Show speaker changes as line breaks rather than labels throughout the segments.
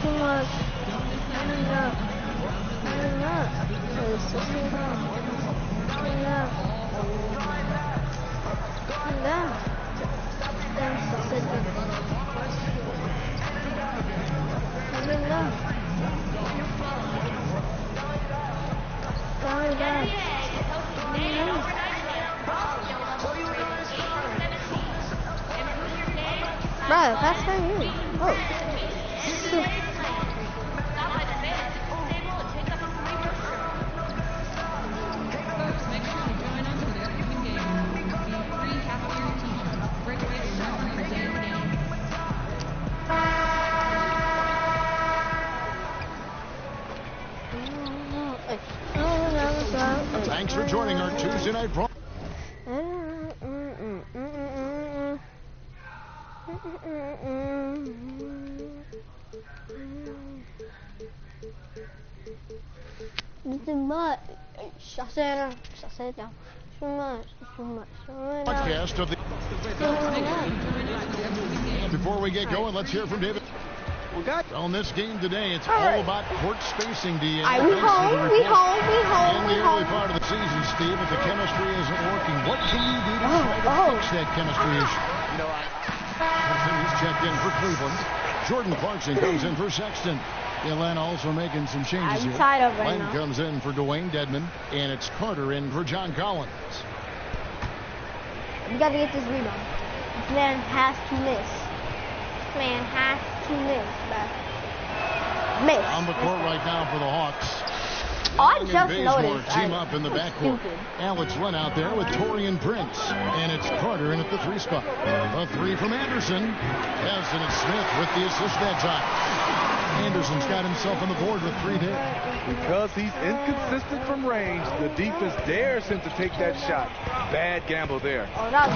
too much. Turn it up. Turn it up. It's just too much. Turn it up. Turn it up. That's so good. Turn it up. Turn it up. Bro, that's for you. Oh.
Thanks for joining our Tuesday night program.
Too much. Shut it down. Too much.
Podcast of the. Before we get going, let's hear from David. On this game today, it's all about court spacing,
we home. In
the early part of the season, Steve, if the chemistry isn't working, what can you do to try to fix that chemistry issue? He's checked in for Cleveland. Jordan Clarkson comes in for Sexton. Atlanta also making some changes here. Len comes in for Dwayne Dedman, and it's Carter in for John Collins.
You got to get this rebound. This man has to miss. Miss.
On the court right now for the Hawks.
I just noticed.
Team up in the backcourt. Alex Len out there with Torian Prince. And it's Carter in at the 3 spot. A 3 from Anderson. Yes, and it's Smith with the assist that time. Anderson's got himself on the board with 3 there.
Because he's inconsistent from range, the defense dares him to take that shot. Bad gamble there.
Oh, that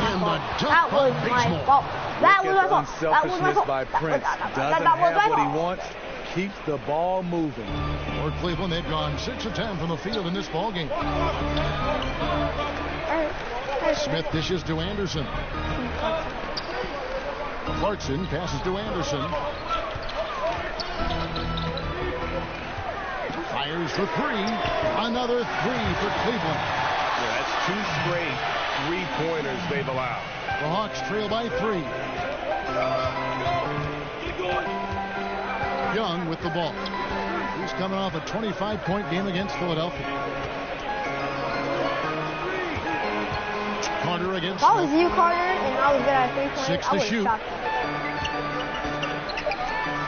was my fault. That was my fault.
Unselfishness by Prince. Doesn't have what he wants. Keeps the ball moving.
For Cleveland, they've gone 6 of 10 from the field in this ball game. Smith dishes to Anderson. Clarkson passes to Anderson. Fires for 3. Another 3 for Cleveland.
Yeah, that's 2 straight 3-pointers they've allowed.
The Hawks trail by 3. Young with the ball. He's coming off a 25-point game against Philadelphia. Carter against.
If I was you, Carter, and I was good at 3-pointers,
6 to shoot.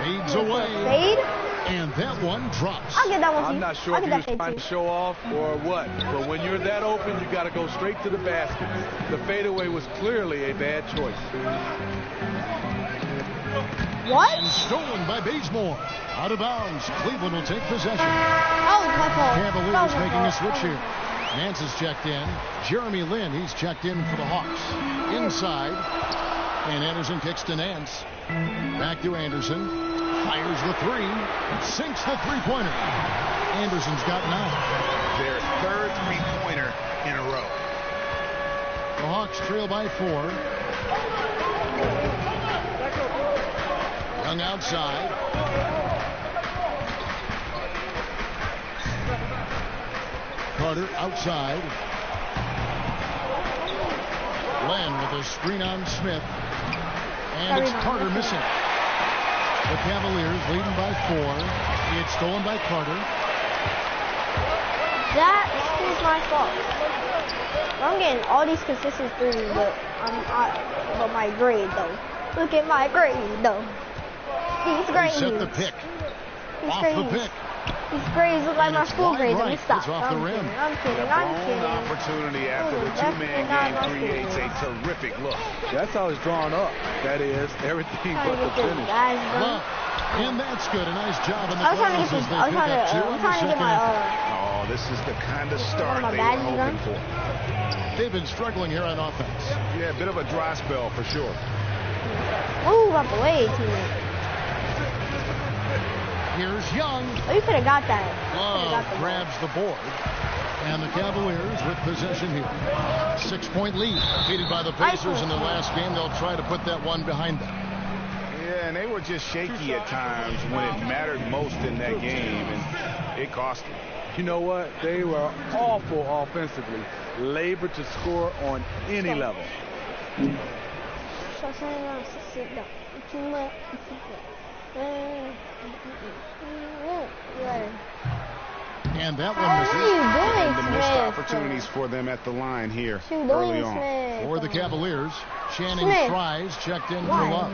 Fades away.
Fade?
And that one drops.
I'll get that one.
I'm not sure if he was trying to show off or what, but when you're that open, you got to go straight to the basket. The fadeaway was clearly a bad choice.
What?
And stolen by Bazemore. Out of bounds. Cleveland will take possession.
That was my fault.
Cavaliers making a switch here. Nance is checked in. Jeremy Lin, he's checked in for the Hawks. Inside. And Anderson kicks to Nance. Back to Anderson. Fires the 3. Sinks the 3-pointer. Anderson's got 9.
Their 3rd 3-pointer in a row.
The Hawks trail by 4. Young outside. Carter outside. Len with a screen on Smith. And it's Carter missing. The Cavaliers leading by 4. It's stolen by Carter.
That is my fault. I'm getting all these consistent threes, but my grade though. Look at my grade though. These grades.
Set the pick. Off the pick.
These grades look like my school grades. Let me stop.
It's off the rim.
I'm kidding.
Opportunity after the 2-man game creates a terrific look.
That's how it's drawn up. That is everything but the finish.
And that's good. A nice job in the
I'm trying to get my.
Oh, this is the kind of start they were hoping for.
They've been struggling here on offense.
Yeah, a bit of a dry spell for sure.
Move up the way, teammate.
Here's Young.
Oh, you could have got that.
Love grabs the board. And the Cavaliers with possession here. 6-point lead. Defeated by the Pacers in the last game. They'll try to put that one behind them.
Yeah, and they were just shaky at times when it mattered most in that game, and it cost them.
You know what? They were awful offensively, labored to score on any level.
And that one was
the missed opportunities for them at the line here early on.
For the Cavaliers, Channing Fries checked in for Love.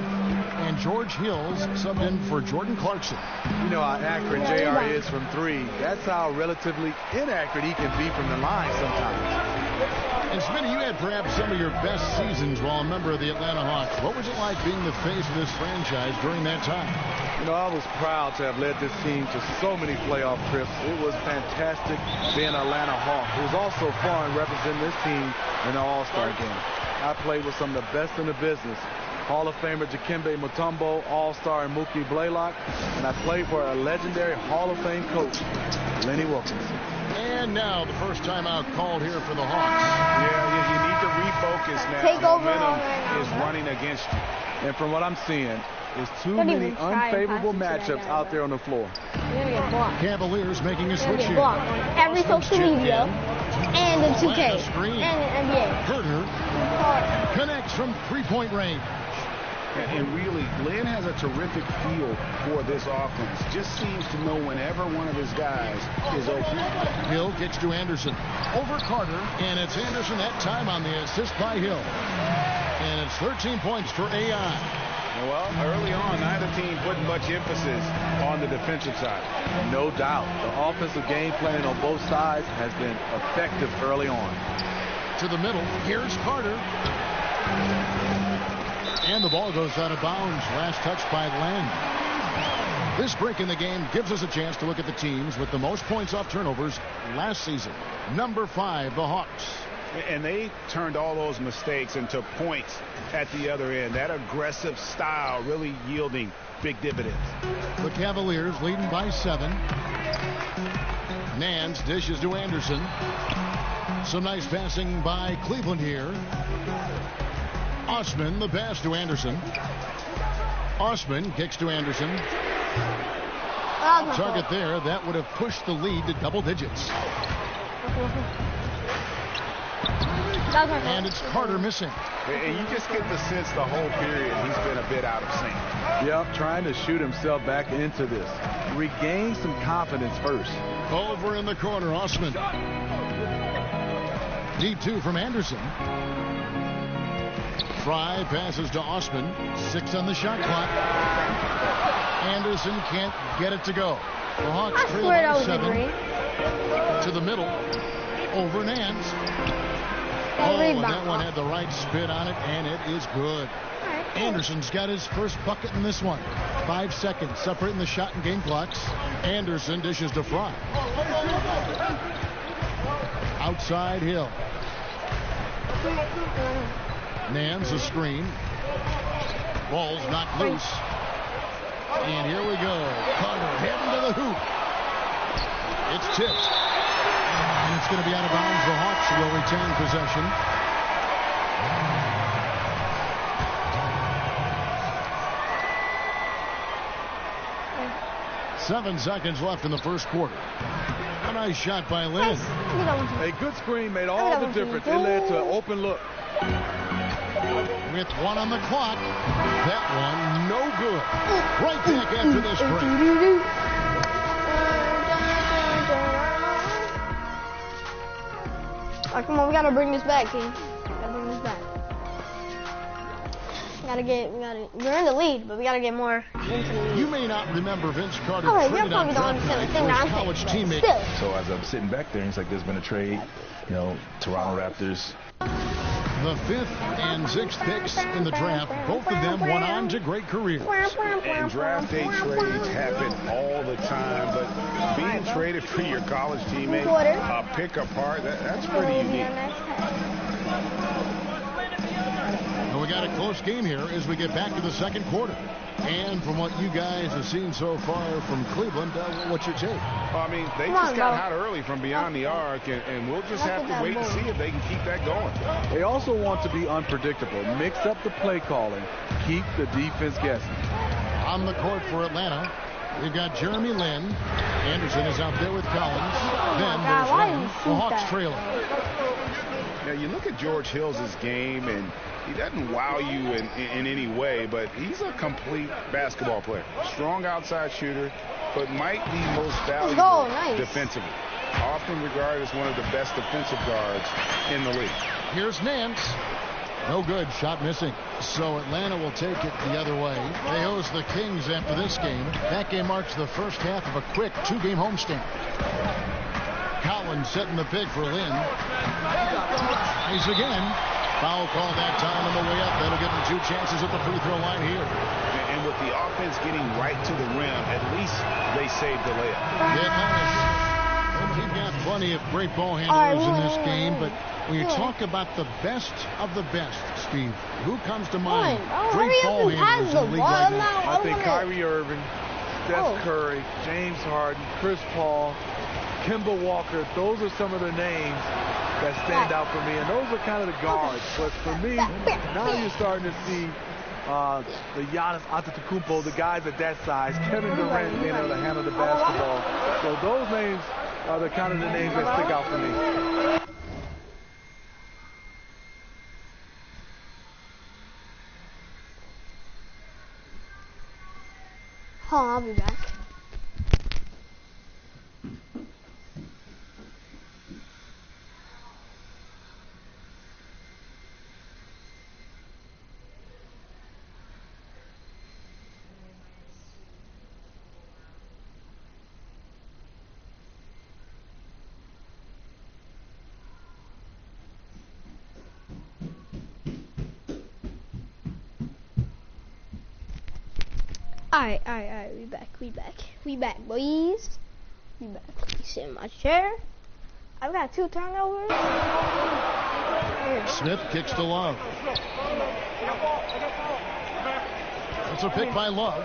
And George Hills subbed in for Jordan Clarkson.
You know how accurate JR is from three. That's how relatively inaccurate he can be from the line sometimes.
And Smitty, you had perhaps some of your best seasons while a member of the Atlanta Hawks. What was it like being the face of this franchise during that time?
You know, I was proud to have led this team to so many playoff trips. It was fantastic being an Atlanta Hawk. It was also fun representing this team in the All-Star game. I played with some of the best in the business. Hall of Famer Dikembe Mutombo, All-Star Mookie Blaylock, and I played for a legendary Hall of Fame coach, Lenny Wilkinson.
And now the first timeout called here for the Hawks.
Yeah, you need to refocus now.
Take over
Momentum is running against you.
And from what I'm seeing, there's too many unfavorable matchups out there on the floor.
You're gonna get blocked.
Cavaliers making a switch here.
Blocked on every social media and in 2K and in NBA.
Herter connects from three-point range.
And really, Lynn has a terrific feel for this offense. Just seems to know whenever one of his guys is open.
Hill kicks to Anderson. Over Carter, and it's Anderson that time on the assist by Hill. And it's 13 points for AI.
Well, early on, neither team putting much emphasis on the defensive side.
No doubt. The offensive game plan on both sides has been effective early on.
To the middle. Here's Carter. And the ball goes out of bounds. Last touch by Len. This break in the game gives us a chance to look at the teams with the most points off turnovers last season. Number 5, the Hawks.
And they turned all those mistakes into points at the other end. That aggressive style really yielding big dividends.
The Cavaliers leading by 7. Nance dishes to Anderson. Some nice passing by Cleveland here. Osman, the pass to Anderson. Osman kicks to Anderson. Target there. That would have pushed the lead to double digits. And it's Carter missing.
And you just get the sense the whole period he's been a bit out of sync.
Yep, trying to shoot himself back into this. Regain some confidence first.
Over in the corner, Osman. Deep 2 from Anderson. Fry passes to Osman. 6 on the shot clock. Anderson can't get it to go. The Hawks trail by 7. To the middle. Over Nance. Oh, and that one had the right spin on it, and it is good. Anderson's got his first bucket in this one. 5 seconds separating the shot and game clocks. Anderson dishes to Fry. Outside Hill. Nance a screen. Ball's knocked loose. And here we go. Carter heading to the hoop. It's tipped. And it's going to be out of bounds. The Hawks will retain possession. Seven seconds left in the first quarter. A nice shot by Lynn.
A good screen made all the difference. It led to an open look.
With 1 on the clock. That one no good. Right back after this break.
Oh, come on, we gotta bring this back, team. Gotta bring this back. We're in the lead, but we gotta get more into the lead.
You may not remember Vince Carter
Oh,
traded
you're
on
probably don't
draft
understand
night
the
for
thing
his
that I'm
college
saying.
teammate.
Still.
So as I'm sitting back there, it's like there's been a trade, you know, Toronto Raptors.
The 5th and 6th picks in the draft, both of them went on to great careers.
And draft day trades happen all the time, but being traded for your college teammate, a pick apart, that's pretty unique.
And we got a close game here as we get back to the second quarter. And from what you guys have seen so far from Cleveland, what's your take?
Well, I mean, they just got hot early from beyond the arc, and we'll just have to wait and see if they can keep that going.
They also want to be unpredictable. Mix up the play calling. Keep the defense guessing.
On the court for Atlanta, we've got Jeremy Lin. Anderson is out there with Collins. Then there's Len. The Hawks trailing.
Now, you look at George Hill's game, and he doesn't wow you in any way, but he's a complete basketball player. Strong outside shooter, but might be most valuable defensively. Often regarded as one of the best defensive guards in the league.
Here's Nance. No good. Shot missing. So Atlanta will take it the other way. They host the Kings after this game. That game marks the first half of a quick 2-game homestand. Collins setting the pick for Lin. He's again. Foul call that time on the way up. That'll give him 2 chances at the free throw line here.
And with the offense getting right to the rim, at least they saved the layup.
We've got plenty of great ball handlers in this game, but when you talk about the best of the best, Steve, who comes to mind? Great ball handlers in the league right now.
I think Kyrie Irving, Steph Curry, James Harden, Chris Paul, Kemba Walker. Those are some of the names that stand out for me, and those are kind of the guards. But for me, now you're starting to see the Giannis Antetokounmpo, the guys at that size, Kevin Durant being able to handle the basketball. So those names are the kind of the names that stick out for me.
Oh, I'll be back. Alright, we back, boys. We back. Sit in my chair. I've got 2 turnovers.
Smith kicks to Love. That's a pick by Love.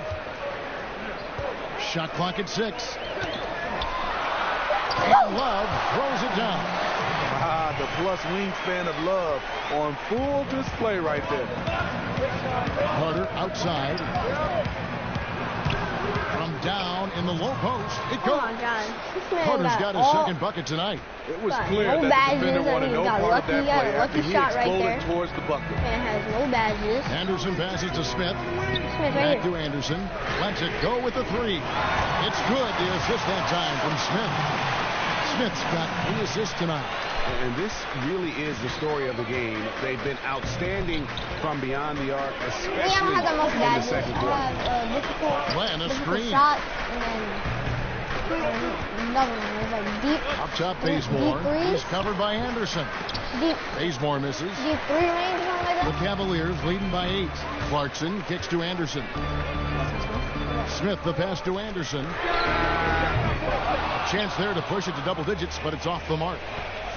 Shot clock at 6. And Love throws it down.
The plus wingspan of Love on full display right there.
Carter outside. From down in the low post, it goes.
Oh my God.
Carter's got his second bucket tonight.
It was clear that the defender wanted no part of that play after he exploded towards the bucket.
And has no badges.
Anderson passes to Smith.
Smith
Back to Anderson. Lets it go with the 3. It's good. The assist that time from Smith. Smith's got 3 assists tonight.
And this really is the story of the game. They've been outstanding from beyond the arc, especially in the second quarter.
Glenn, a screen.
Shot, and then another one. It was like deep.
Up top, Bazemore.
Deep
He's covered by Anderson. Bazemore misses.
Deep 3 range, something like
The
that.
Cavaliers leading by 8. Clarkson kicks to Anderson. Smith the pass to Anderson. A chance there to push it to double digits, but it's off the mark.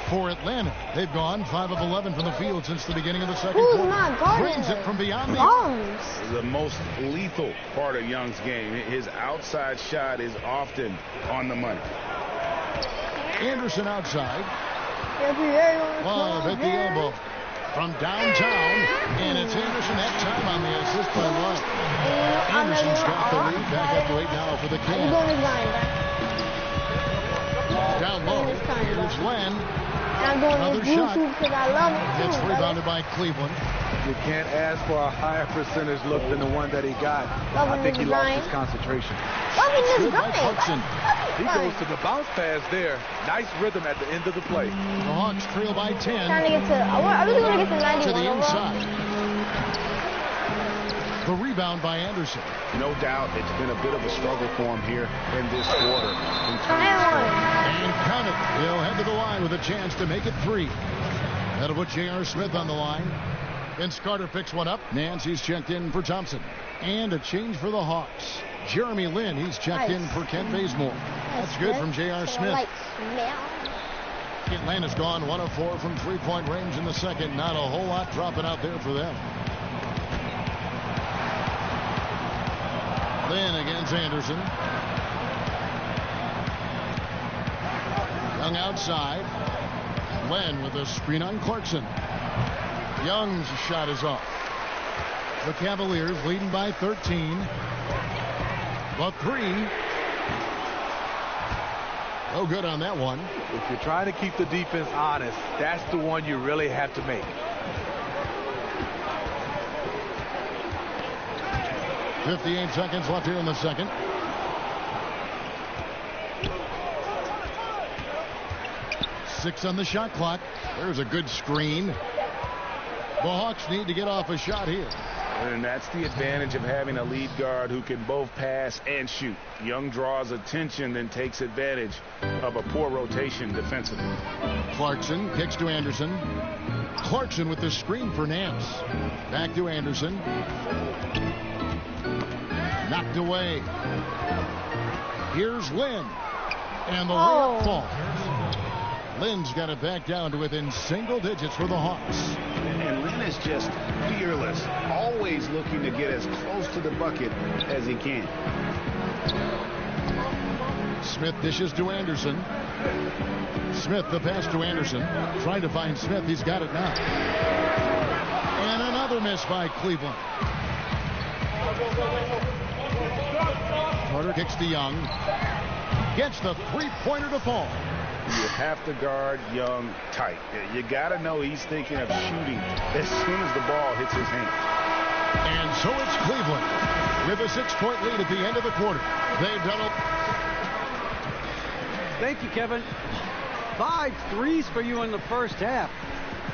For Atlanta, they've gone 5 of 11 from the field since the beginning of the second quarter. Brings it from beyond the arc.
The most lethal part of Young's game. His outside shot is often on the money.
Anderson outside. Love at the elbow. From downtown, and it's Anderson that time on the assist by Love. Anderson's got the lead. Back up to 8 now for the Cavs. Down low. Here's Len. Another shot. It's rebounded by Cleveland.
You can't ask for a higher percentage look than the one that he got. I think he lost his concentration.
Good by Clarkson.
He goes to the bounce pass there. Nice rhythm at the end of the play.
The Hawks trail by 10.
Trying to get to, I really want to get to 91.
To the inside. The rebound by Anderson.
No doubt it's been a bit of a struggle for him here in this quarter.
And count it. He'll head to the line with a chance to make it 3. That'll put J.R. Smith on the line. Vince Carter picks one up. Nancy's checked in for Thompson. And a change for the Hawks. Jeremy Lin, he's checked in for Kent Bazemore. That's good from J.R. Smith. Atlanta's gone 1 of 4 from 3-point range in the second. Not a whole lot dropping out there for them. Lin against Anderson. Young outside. Len with a screen on Clarkson. Young's shot is off. The Cavaliers leading by 13. The three. No good on that one.
If you're trying to keep the defense honest, that's the one you really have to make.
58 seconds left here in the second. Six on the shot clock. There's a good screen. The Hawks need to get off a shot here.
And that's the advantage of having a lead guard who can both pass and shoot. Young draws attention, then takes advantage of a poor rotation defensively.
Clarkson kicks to Anderson. Clarkson with the screen for Nance. Back to Anderson. Knocked away. Here's Lynn. And the layup falls. Lynn's got it back down to within single digits for the Hawks.
And Lynn is just fearless, always looking to get as close to the bucket as he can.
Smith dishes to Anderson. Smith the pass to Anderson. Trying to find Smith. He's got it now. And another miss by Cleveland. Carter kicks to Young. Gets the three-pointer to fall.
You have to guard Young tight. You got to know he's thinking of shooting as soon as the ball hits his hand.
And so it's Cleveland with a 6-point lead at the end of the quarter. They've done it.
Thank you, Kevin. 5 threes for you in the first half.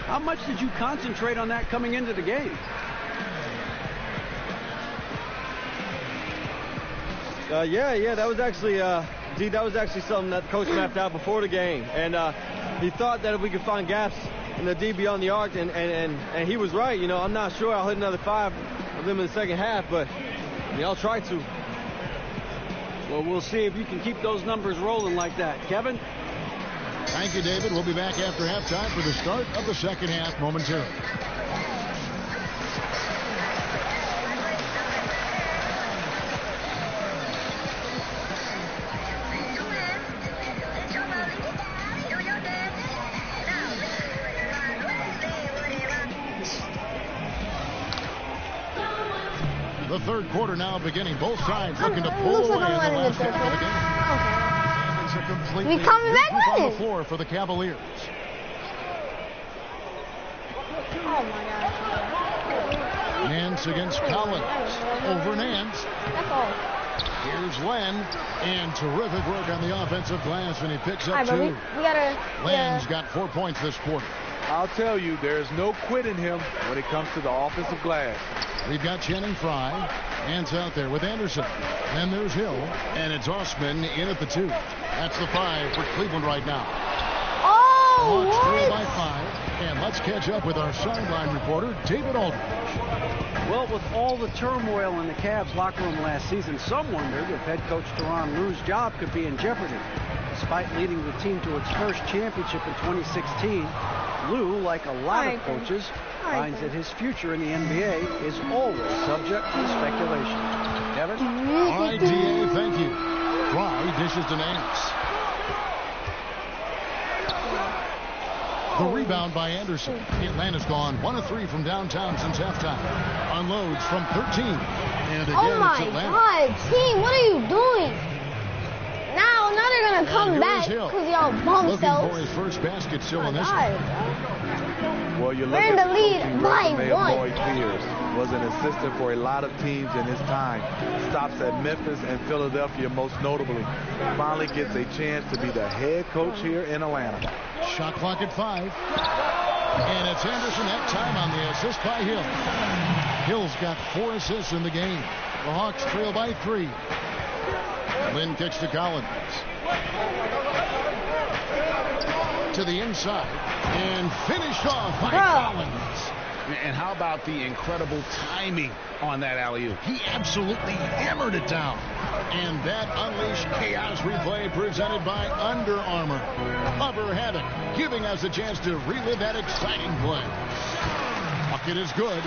How much did you concentrate on that coming into the game?
Yeah, that was actually that was actually something that the coach mapped out before the game, and he thought that if we could find gaps in the D beyond the arc, and he was right. You know, I'm not sure I'll hit another 5 of them in the second half, but I'll try to.
Well, we'll see if you can keep those numbers rolling like that. Kevin?
Thank you, David. We'll be back after halftime for the start of the second half momentarily. The third quarter now beginning. Both sides looking to pull away in the last half of the game. And it's a completely
coming back
group on
with
the
it.
floor for the Cavaliers.
Oh my God.
Nance against Collins. Over Nance.
That's all.
Here's Len. And terrific work on the offensive glass, and he picks
All
up
right, but
2.
we gotta.
Len's got 4 points this quarter.
I'll tell you, there's no quitting him when it comes to the offensive glass.
We've got Channing Frye. Nance out there with Anderson. Then there's Hill. And it's Osman in at the 2. That's the 5 for Cleveland right now.
Oh,
Hawks trail by
what?
5. And let's catch up with our sideline reporter, David Aldridge.
Well, with all the turmoil in the Cavs locker room last season, some wondered if head coach Tyronn Lue's job could be in jeopardy. Despite leading the team to its first championship in 2016, Lue, like a lot of coaches, finds that his future in the NBA is always subject to speculation. Kevin?
All right, DA, thank you. Frye dishes to Nance. The rebound by Anderson. Atlanta's gone 1 of 3 from downtown since halftime. Unloads from 13. And again,
Oh my
it's Atlanta.
God, team, what are you doing? Now they're gonna come
And
back
here's Hill.
because y'all bum
Looking
selves.
for his first basket still
Oh
in
my
this one.
God,
Well, you look
We're in
at
the lead
coaching
by
resume of
1.
Lloyd Pierce. Was an assistant for a lot of teams in his time. Stops at Memphis and Philadelphia most notably. Finally gets a chance to be the head coach here in Atlanta.
Shot clock at 5. And it's Anderson that time on the assist by Hill. Hill's got 4 assists in the game. The Hawks trail by 3. Lynn kicks to Collins. To the inside. And finished off by Collins.
And how about the incredible timing on that alley-oop?
He absolutely hammered it down. And that unleashed chaos replay presented by Under Armour. Cover Havoc, giving us a chance to relive that exciting play. Bucket is good.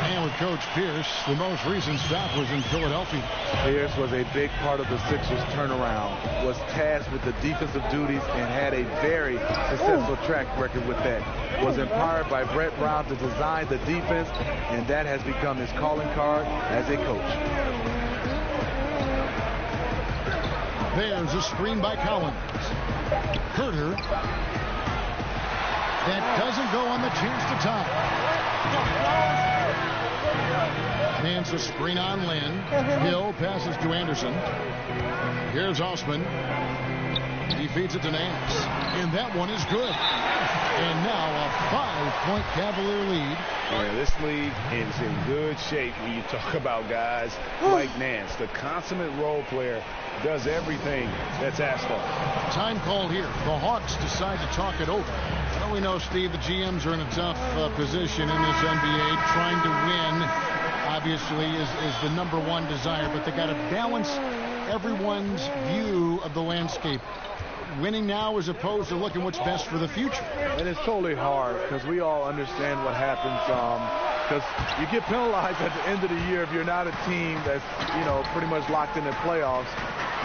And with Coach Pierce, the most recent stop was in Philadelphia.
Pierce was a big part of the Sixers' turnaround, was tasked with the defensive duties, and had a very successful track record with that. Was empowered by Brett Brown to design the defense, and that has become his calling card as a coach.
There's a screen by Collins. Herter. That doesn't go on the chance to tie. Nance a screen on Lynn. Hill passes to Anderson. Here's Osman. He feeds it to Nance. And that one is good. And now a 5-point Cavalier lead.
Yeah, this league is in good shape when you talk about guys like Nance. The consummate role player does everything that's asked of.
Time called here. The Hawks decide to talk it over. Well, we know, Steve, the GMs are in a tough position in this NBA. Trying to win, obviously, is the number one desire. But they got to balance everyone's view of the landscape. Winning now as opposed to looking what's best for the future.
And it's totally hard because we all understand what happens because you get penalized at the end of the year if you're not a team that's, pretty much locked in the playoffs.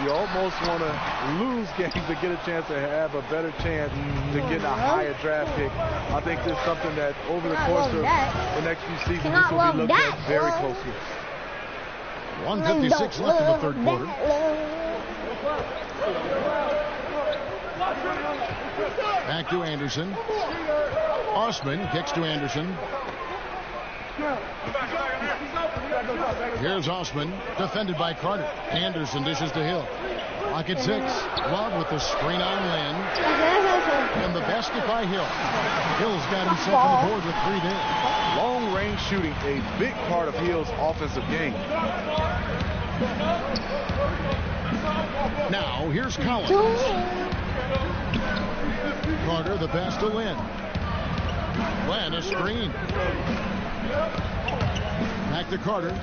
You almost want to lose games to get a chance to have a better chance to get a higher draft pick. I think there's something that over the course of the next few seasons this will be looked at very closely.
1:56 left in the third quarter. Back to Anderson. Osman kicks to Anderson. Here's Osman, defended by Carter. Anderson dishes to Hill. Clock at 6. Love with the screen on Lynn. And the basket by Hill. Hill's got himself on the board with 3 there.
Long range shooting, a big part of Hill's offensive game.
Now here's Collins. Carter, the pass to Lynn. Lynn, a screen. Back to Carter.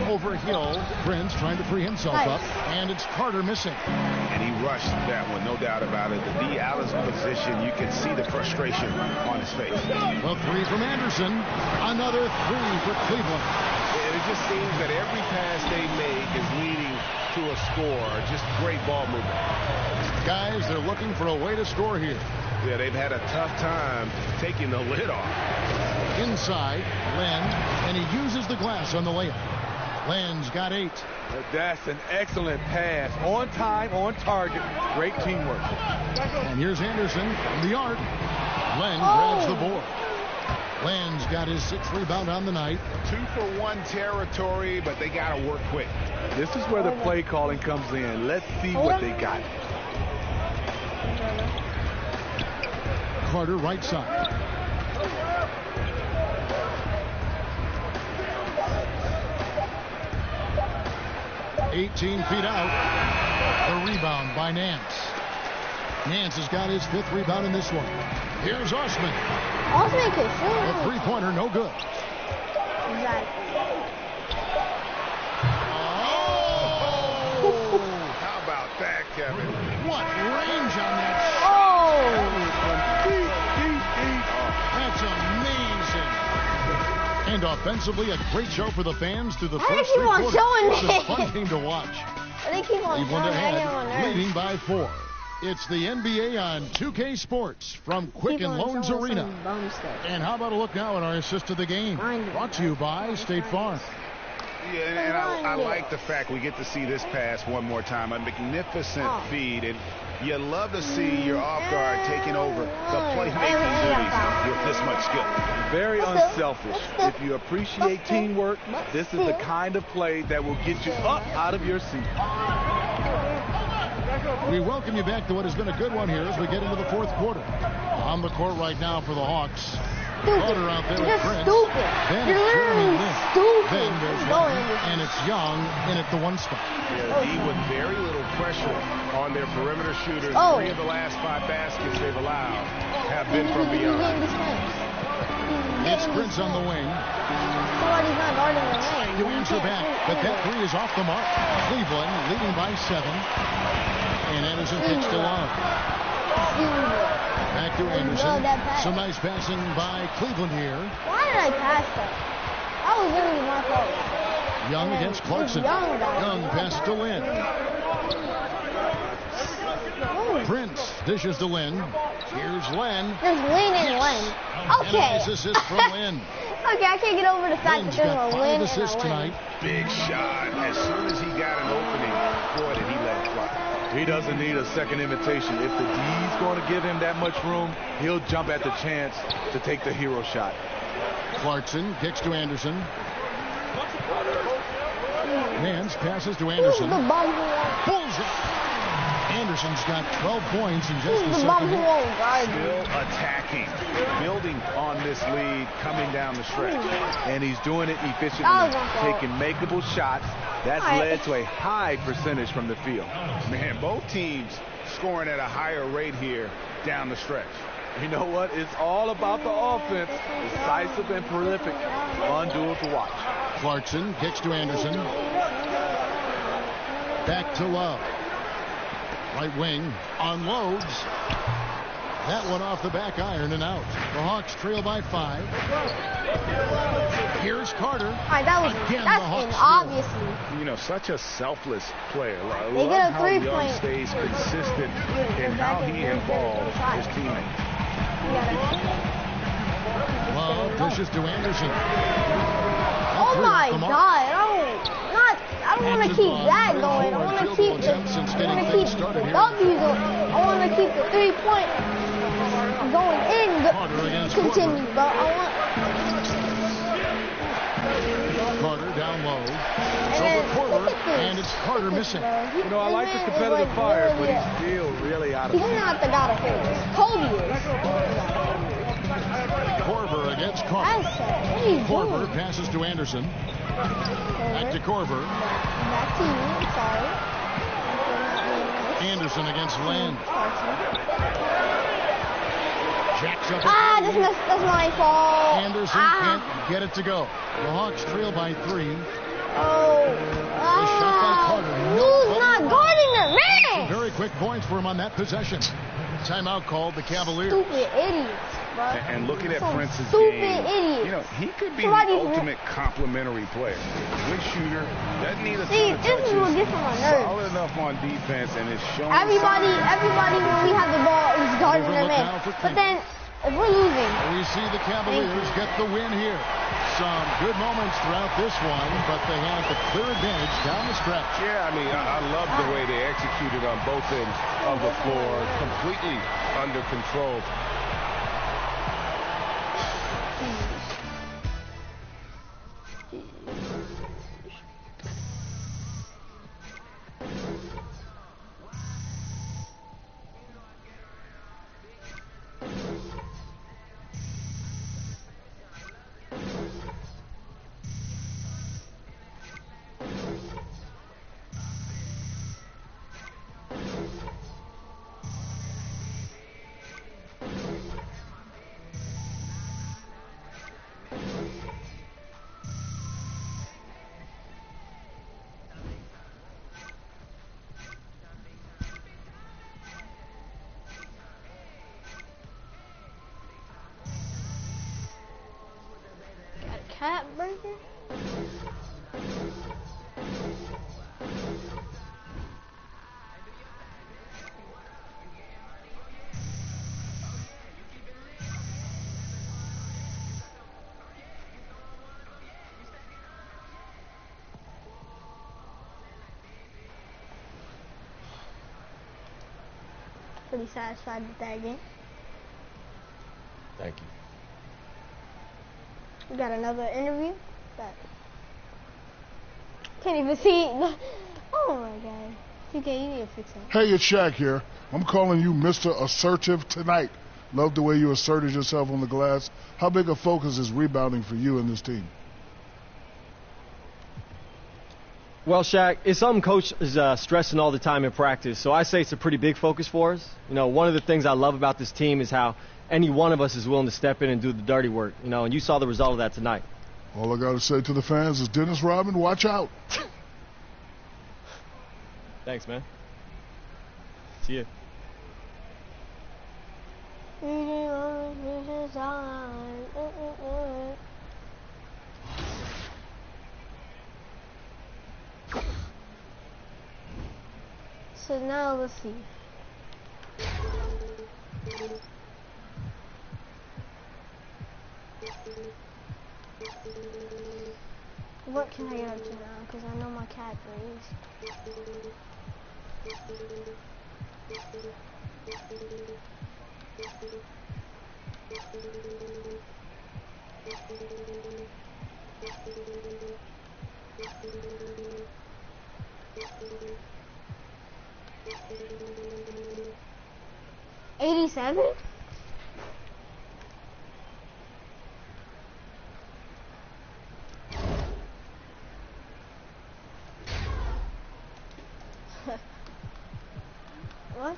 Over Hill. Prince trying to free himself up. And it's Carter missing.
And he rushed that one, no doubt about it. The D. Allen's position, you can see the frustration on his face.
A 3 from Anderson. Another 3 for Cleveland.
And it just seems that every pass they make is leading to a score. Just great ball movement.
Guys, they're looking for a way to score here.
Yeah, they've had a tough time taking the lid off.
Inside, Len, and he uses the glass on the layup. Len's got 8.
That's an excellent pass. On time, on target. Great teamwork.
And here's Anderson from the arc. Len grabs the board. Len's got his 6th rebound on the night.
2-for-1 territory, but they got to work quick.
This is where the play calling comes in. Let's see what they got.
Carter right side. "18 feet out. The rebound by Nance. Nance has got his 5th rebound in this one. Here's Osman.
Osman can shoot.
A 3-pointer, no good.
Exactly.
Oh!
How about that, Kevin?
What range on that shot?
Oh!
That's amazing. And offensively, a great show for the fans through the
Why do
first
they
3
keep on
quarters.
showing
It's a
me?
fun game to watch.
They keep on
Cleveland
showing
ahead,
everyone
leading by 4. It's the NBA on 2K Sports from Quicken Loans Arena. And how about a look now at our assist to the game? Brought to you by State Farm.
Yeah, and I like the fact we get to see this pass one more time. A magnificent feed, and you love to see your off guard taking over the playmaking duties with this much skill.
Very unselfish. If you appreciate teamwork, this is the kind of play that will get you up out of your seat.
We welcome you back to what has been a good one here as we get into the 4th quarter. On the court right now for the Hawks. Carter out there with Prince. Then it's Jeremy Lin. Then there's Young, and it's Young in at the 1 spot.
Yeah, D with very little pressure on their perimeter shooters. 3 of the last 5 baskets they've allowed have been from beyond.
It's Prince on the wing.
Somebody's not guarding the lane.
To answer back, but that 3 is off the mark. Cleveland leading by 7. And Anderson kicks to Love. Back to Anderson. Some nice passing by Cleveland here.
Why did I pass that? That was literally my fault.
Young against Clarkson. Young passes to Lynn. Prince dishes to Lynn. Here's Lynn.
There's Lynn and Lynn. Okay.
And a nice assist from Lynn.
Okay, I can't get over the fact that
Wayne's
there's
got
a
5
win and a
assists
win.
tonight.
Big shot. As soon as he got an opening, boy, did he let it fly.
He doesn't need a second invitation. If the D's going to give him that much room, he'll jump at the chance to take the hero shot.
Clarkson kicks to Anderson. Nance passes to Anderson.
Who's the bum who won't?
Bullseye. Anderson's got 12 points in just
Who's
the
the bum who
second.
won't guard
Still
me?
attacking, building on this lead, coming down the stretch.
And he's doing it efficiently,
That was my fault.
taking makeable shots. That's
All right.
led to a high percentage from the field.
Man, both teams scoring at a higher rate here down the stretch.
You know what? It's all about the offense. Decisive and prolific. Fun duel to watch.
Clarkson kicks to Anderson. Back to Love. Right wing unloads. That one off the back iron and out. The Hawks trail by 5. Here's Carter.
Alright, that was
Again, the
that's
Hawks
in,
score.
obviously.
You know, such a selfless player. I
They
love
get a
how Young
three-point.
stays consistent in how he involves his teammates.
You gotta-
Love dishes to Anderson.
Oh
Three
my
off the mark.
God! I don't want to keep that going. I want to keep the W's. I want to keep the 3-point going in. Continue, but I want.
Carter down low. It's
And
over Porter,
look at this.
and it's Carter missing.
You know, I like the competitive fire, but he's still really out of
He's
it.
not the guy to hit. Kobe is.
Korver against Carter.
That's what are you
Korver
doing?
passes to Anderson. Back to Korver.
Back to you. I'm sorry.
Anderson against Land. Jacks up.
That's my fault.
Anderson can't get it to go. The Hawks trail by 3. shot by Carter.
Who's not guarding him, man?
Very quick points for him on that possession. Timeout called the Cavaliers.
Stupid idiots, bro.
And looking at
Some
Prince's
stupid
game,
idiots.
you know, he could be
Somebody's
the ultimate complementary player. Good shooter, doesn't need a
See,
ton of
this is what
touches,
gets on my nerves.
solid enough on defense, and is showing
Everybody when we have the ball is guarding their
Overlook
man.
now for
But then, if we're losing,
We see the Cavaliers get the win here. Some good moments throughout this one, but they had the clear advantage down the stretch.
Yeah, I mean, I love the way they executed on both ends of the floor, completely under control.
got a cat burger? Pretty satisfied with that game.
Thank you.
We got another interview. That can't even see it. Oh my god. TK, you need to fix it.
Hey, it's Shaq here. I'm calling you Mr. Assertive tonight. Love the way you asserted yourself on the glass. How big a focus is rebounding for you and this team?
Well, Shaq, it's something Coach is stressing all the time in practice, so I say it's a pretty big focus for us. You know, one of the things I love about this team is how any one of us is willing to step in and do the dirty work, you know, and you saw the result of that tonight.
All I got to say to the fans is, Dennis Rodman, watch out.
Thanks, man. See you.
So now let's see. What can I get up to now? Because I know my cat breathes. 87? What?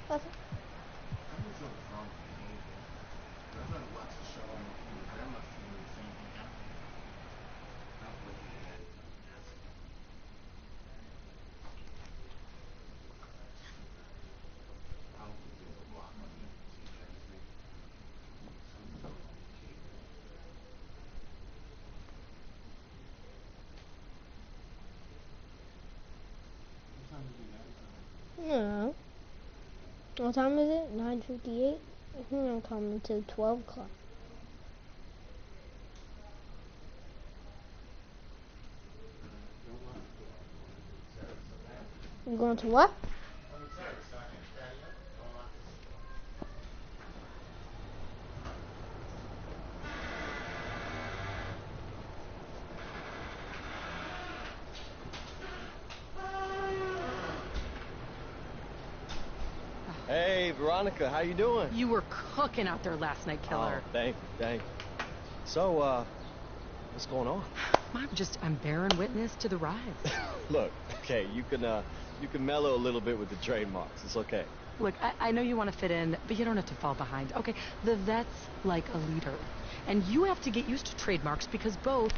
What? No. What time is it? 9:58? I'm coming to 12 o'clock. You going to what?
Hey, Veronica, how you doing?
You were cooking out there last night, killer.
Oh, thank you. So, what's going on?
I'm bearing witness to the rise.
Look, okay, you can mellow a little bit with the trademarks. It's okay.
Look, I know you want to fit in, but you don't have to fall behind. Okay, the vet's like a leader. And you have to get used to trademarks because both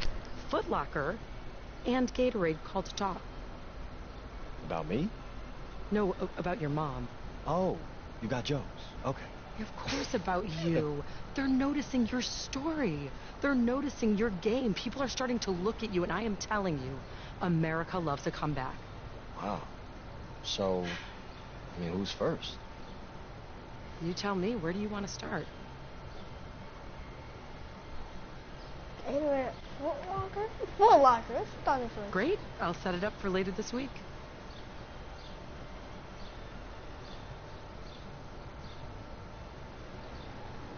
Foot Locker and Gatorade called to talk.
About me?
No, about your mom.
Oh, you got jokes. Okay.
Of course about you. They're noticing your story. They're noticing your game. People are starting to look at you, and I am telling you, America loves a comeback.
Wow. So, I mean, who's first?
You tell me, where do you want to start?
Gatorade, Foot Locker? Foot Locker, let's start this one.
Great. I'll set it up for later this week.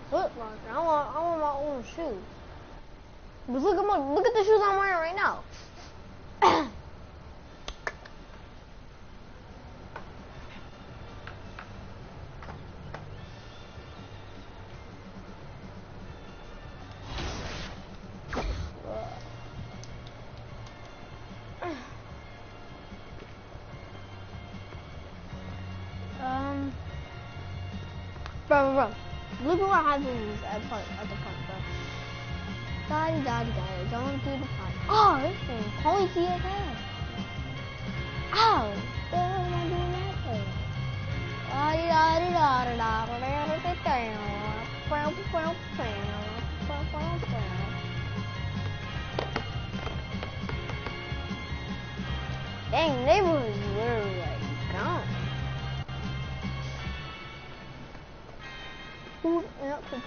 Foot Locker. I want my own shoes. But look at the shoes I'm wearing right now. Bro. Look at what happens at the park, bro. Daddy, going through the park. Oh, this thing pointy as hell. Ow! What the hell am I doing that for? Dang, neighborhood's literally like gone. Who's up for 26?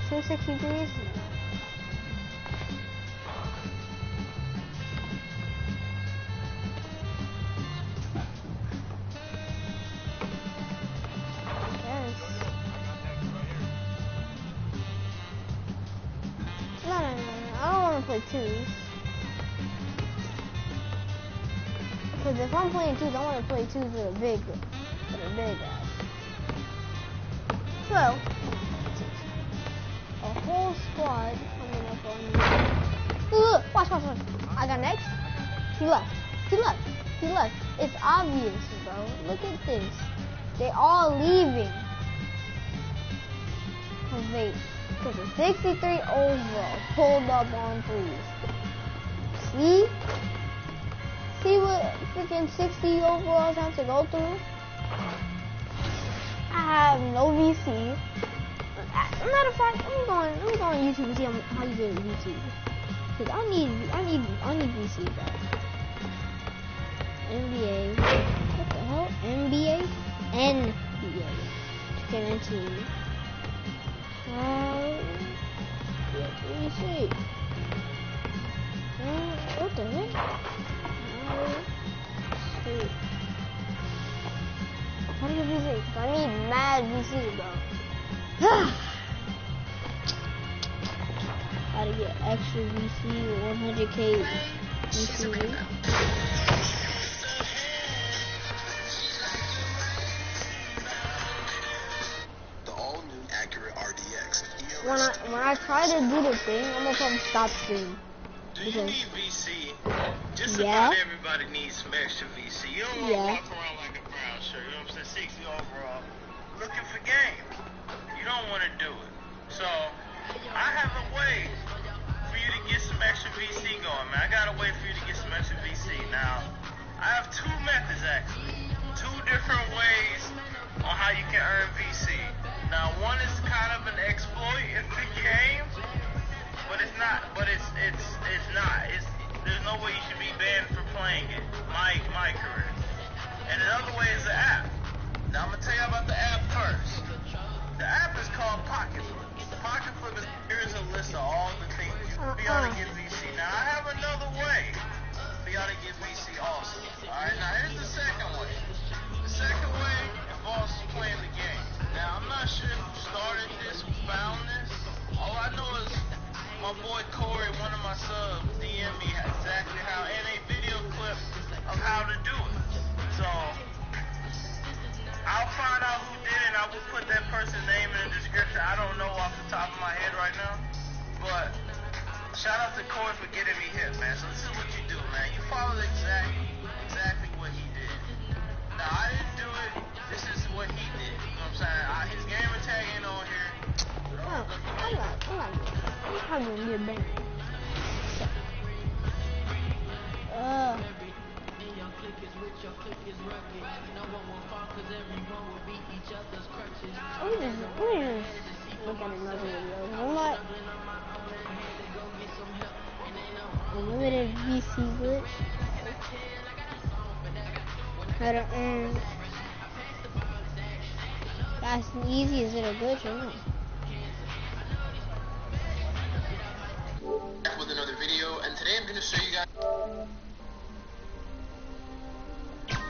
263. No. I don't want to play twos. Because if I'm playing twos, I want to play twos with a big guy. So, a whole squad coming up on me. Watch. I got next. He left. It's obvious, bro. Look at this. They all leaving. Because the 63 overall pulled up on threes. See what freaking 60 overalls have to go through? I have no VC. Matter of fact, let me go on YouTube and see how you get VC. Cause I need VC, guys. NBA. What the hell? NBA? NBA. 2K19. VC. What the heck? How do you get VC? I need mad VC, bro. How to get extra VC, 100k VC. When I try to do the thing, I'm gonna come stop stream.
Do you need VC? Just
yeah.
about everybody needs some extra VC. You don't want to walk around like a brown shirt, you know what I'm saying, 60 overall, looking for game. You don't want to do it. So, I have a way for you to get some extra VC going, man. I got a way for you to get some extra VC. Now, I have two methods, actually. Two different ways on how you can earn VC. Now, one is kind of an exploit in the game, but it's not. There's no way you should be banned for playing it. My career. And another way is the app. Now, I'm gonna tell you about the app first. The app is called Pocket Flip. Pocket Flip is here's a list of all the things you can be able to get VC. Now, I have another way for y'all to get VC also. All right. Now, here's the second way. The second way involves playing the game. Now, I'm not sure who started this, who found this. All I know is my boy Corey, one of my subs, DM'd me exactly how, and a video clip of how to do it. So, I'll find out who did it, and I will put that person's name in the description. I don't know off the top of my head right now, but shout out to Corey for getting me hit, man. So this is what you do, man. You follow exactly what he did. Now, I didn't do it. This is what he did. You know what I'm saying? His gamer tag ain't on here.
I'm gonna get banned. Let me just look at another video. I'm not unlimited VC glitch. How to earn. That's easy. Is it a glitch or not?
With another video, and today I'm going to show you guys